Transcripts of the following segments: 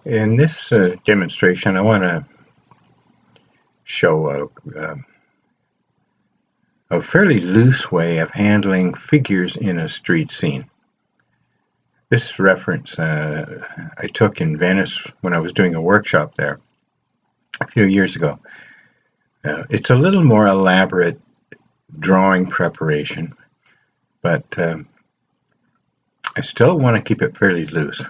In this demonstration, I want to show a fairly loose way of handling figures in a street scene. This reference I took in Venice when I was doing a workshop there a few years ago. It's a little more elaborate drawing preparation, but I still want to keep it fairly loose.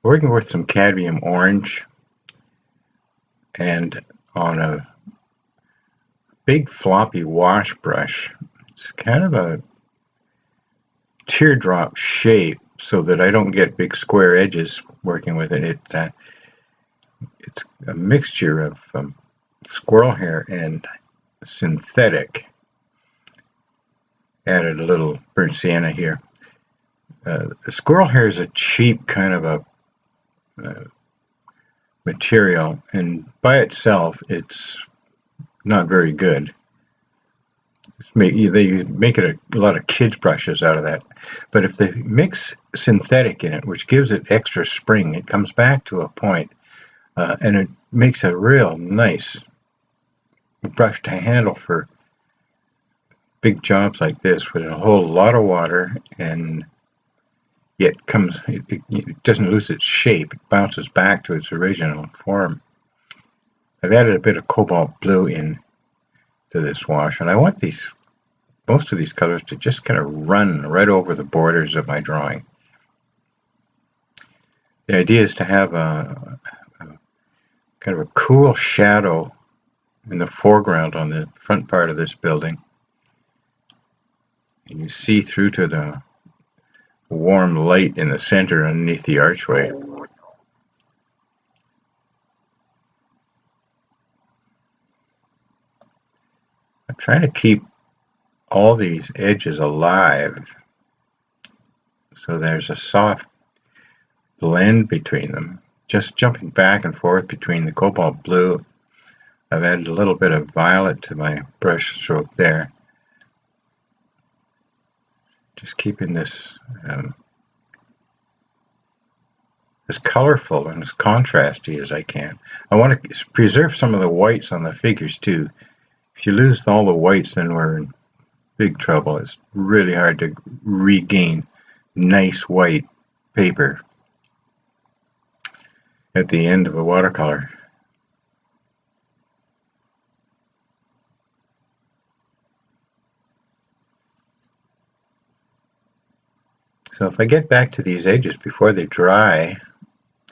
Working with some cadmium orange and on a big floppy wash brush. It's kind of a teardrop shape so that I don't get big square edges working with it. It's a mixture of squirrel hair and synthetic. Added a little burnt sienna here. The squirrel hair is a cheap kind of a material, and by itself it's not very good. They make it a lot of kids' brushes out of that. But if they mix synthetic in it, which gives it extra spring, it comes back to a point, and it makes a real nice brush to handle for big jobs like this with a whole lot of water, and yet it doesn't lose its shape. It bounces back to its original form. I've added a bit of cobalt blue in to this wash, and I want most of these colors to just kind of run right over the borders of my drawing. The idea is to have a kind of a cool shadow in the foreground on the front part of this building, and you see through to the warm light in the center underneath the archway. I'm trying to keep all these edges alive so there's a soft blend between them, just jumping back and forth between the cobalt blue. I've added a little bit of violet to my brush stroke there, just keeping this as colorful and as contrasty as I can. I want to preserve some of the whites on the figures too. If you lose all the whites, then we're in big trouble. It's really hard to regain nice white paper at the end of a watercolor. So if I get back to these edges before they dry,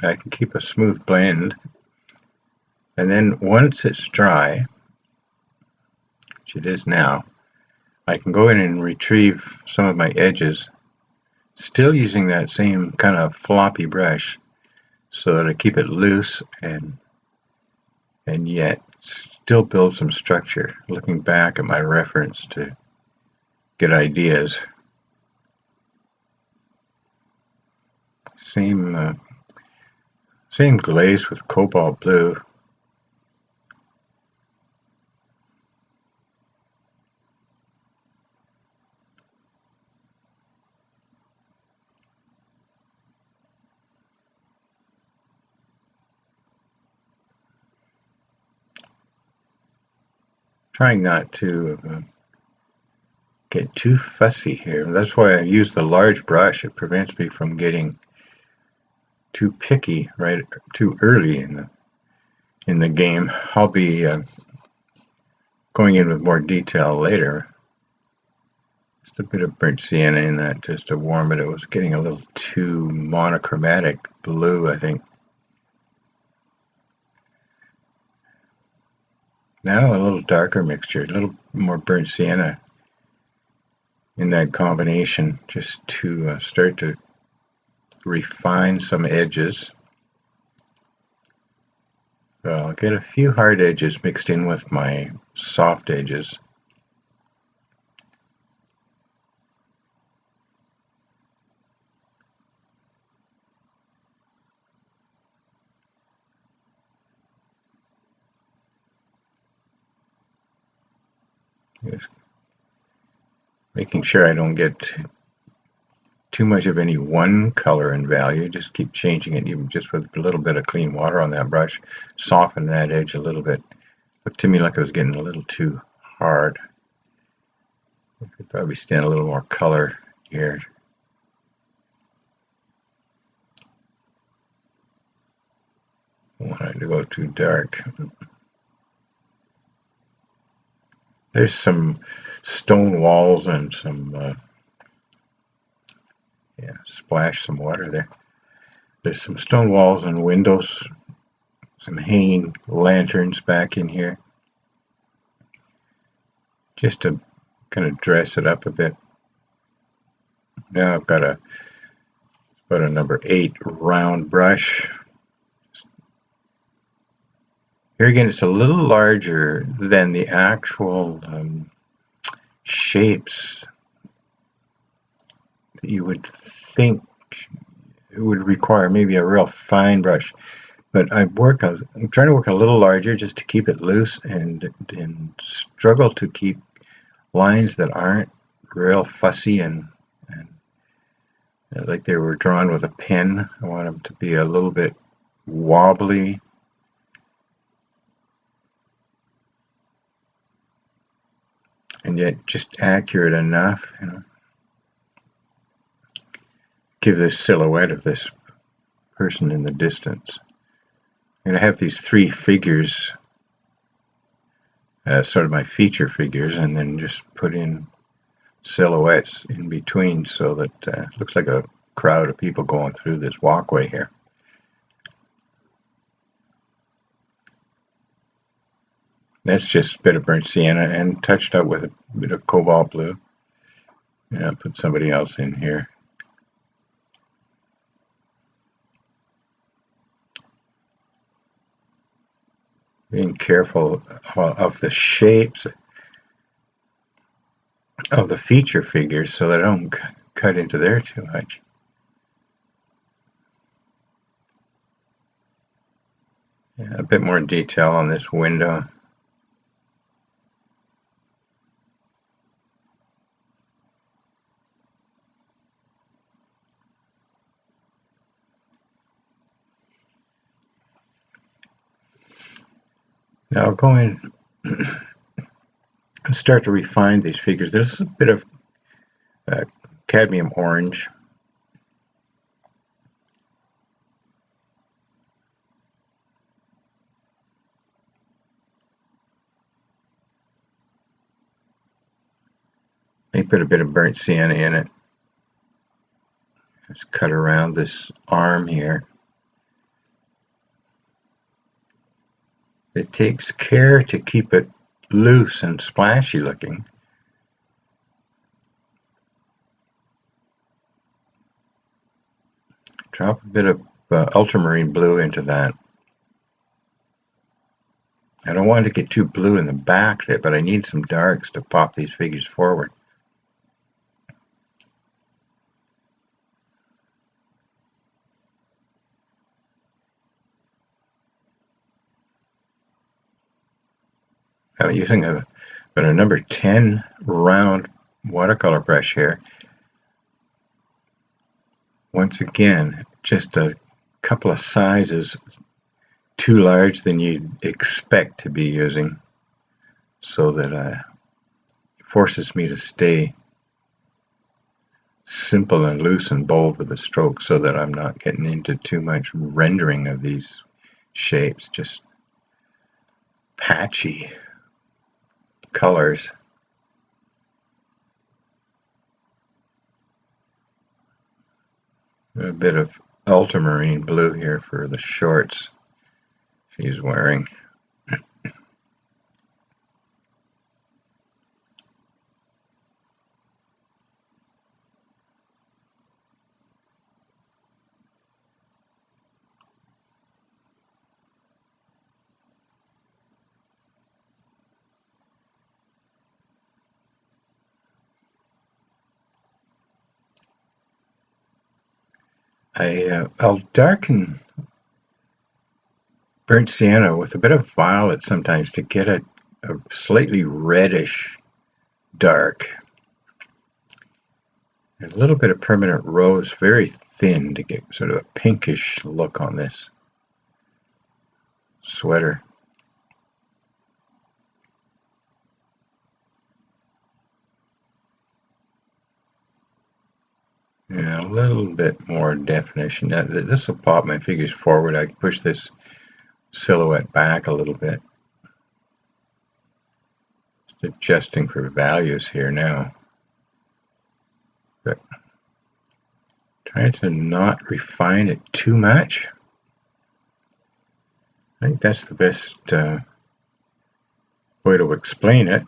I can keep a smooth blend, and then once it's dry, which it is now, I can go in and retrieve some of my edges, still using that same kind of floppy brush so that I keep it loose and yet still build some structure, looking back at my reference to get ideas. Same glaze with cobalt blue. Trying not to get too fussy here. That's why I use the large brush. It prevents me from getting too picky too early in the game. I'll be going in with more detail later. Just a bit of burnt sienna in that just to warm it. It was getting a little too monochromatic blue, I think. Now a little darker mixture, a little more burnt sienna in that combination, just to start to refine some edges. So I'll get a few hard edges mixed in with my soft edges. Just making sure I don't get too much of any one color and value. Just keep changing it, even just with a little bit of clean water on that brush. Soften that edge a little bit. Looked to me like it was getting a little too hard. I could probably stand a little more color here. I don't want it to go too dark. There's some stone walls and some, splash some water there. There's some stone walls and windows, some hanging lanterns back in here, just to kind of dress it up a bit. Now I've got about a number 8 round brush. Here again, it's a little larger than the actual shapes that you would think it would require maybe a real fine brush. But I'm trying to work a little larger just to keep it loose and struggle to keep lines that aren't real fussy and like they were drawn with a pen. I want them to be a little bit wobbly. And yet just accurate enough, give this silhouette of this person in the distance. I'm going to have these 3 figures as sort of my feature figures, and then just put in silhouettes in between so that it looks like a crowd of people going through this walkway here. That's just a bit of burnt sienna and touched up with a bit of cobalt blue. Yeah, I'll put somebody else in here. Being careful of the shapes of the feature figures so that I don't cut into there too much. Yeah, a bit more detail on this window. Now I'll go in and start to refine these figures. There's a bit of cadmium orange. May put a bit of burnt sienna in it. Just cut around this arm here. It takes care to keep it loose and splashy looking. Drop a bit of ultramarine blue into that. I don't want to get too blue in the back there, but I need some darks to pop these figures forward. I'm using a number 10 round watercolor brush here. Once again, just a couple of sizes too large than you'd expect to be using, so that it forces me to stay simple and loose and bold with the stroke so that I'm not getting into too much rendering of these shapes, just patchy colors. A bit of ultramarine blue here for the shorts she's wearing. I'll darken burnt sienna with a bit of violet sometimes to get a slightly reddish dark. A little bit of permanent rose, very thin, to get sort of a pinkish look on this sweater. Yeah, a little bit more definition. Now, this will pop my figures forward. I can push this silhouette back a little bit. Just adjusting for values here now. But trying to not refine it too much. I think that's the best way to explain it.